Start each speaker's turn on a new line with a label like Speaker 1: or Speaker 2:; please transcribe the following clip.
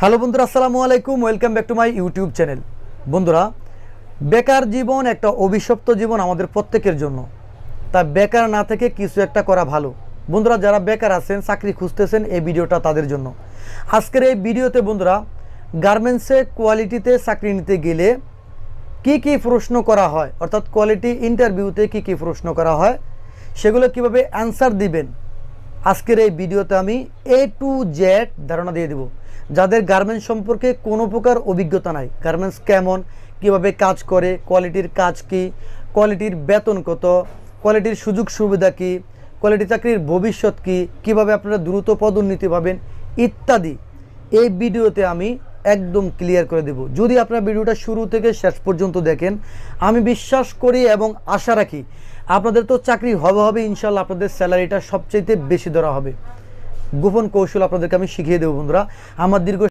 Speaker 1: Hello বন্ধুরা, আসসালামু আলাইকুম। Welcome back to my YouTube channel. বন্ধুরা, বেকার জীবন একটা অভিশপ্ত জীবন আমাদের প্রত্যেকের জন্য। তা বেকার না থেকে কিছু একটা করা ভালো। বন্ধুরা, যারা বেকার আছেন, চাকরি খুঁজতেছেন, এই ভিডিওটা তাদের জন্য। আজকের এই ভিডিওতে বন্ধুরা, গার্মেন্টসে কোয়ালিটিতে চাকরি নিতে গেলে কি কি প্রশ্ন করা হয়, অর্থাৎ কোয়ালিটি ইন্টারভিউতে কি কি প্রশ্ন করা হয়, সেগুলো কিভাবে অ্যান্সার দিবেন, আজকের এই ভিডিওতে আমি A to Z ধারণা দিয়ে দেব। যাদের গার্মেন্টস সম্পর্কে কোনো প্রকার অভিজ্ঞতা নাই, গার্মেন্টস কেমন, কিভাবে কাজ করে, কোয়ালিটির কাজ কি, কোয়ালিটির বেতন কত, কোয়ালিটির সুযোগ সুবিধা কি, কোয়ালিটি চাকরির ভবিষ্যৎ কি, কিভাবে আপনারা দ্রুত পদোন্নতি পাবেন ইত্যাদি এই ভিডিওতে আমি একদম ক্লিয়ার করে দেব। যদি আপনারা ভিডিওটা শুরু থেকে শেষ পর্যন্ত দেখেন, আমি বিশ্বাস করি এবং আশা রাখি আপনাদের তো চাকরি হবে ইনশাল্লাহ। আপনাদের স্যালারিটা সবচাইতে বেশি ধরা হবে। গোপন কৌশল আপনাদেরকে আমি শিখিয়ে দেবো বন্ধুরা। আমার দীর্ঘ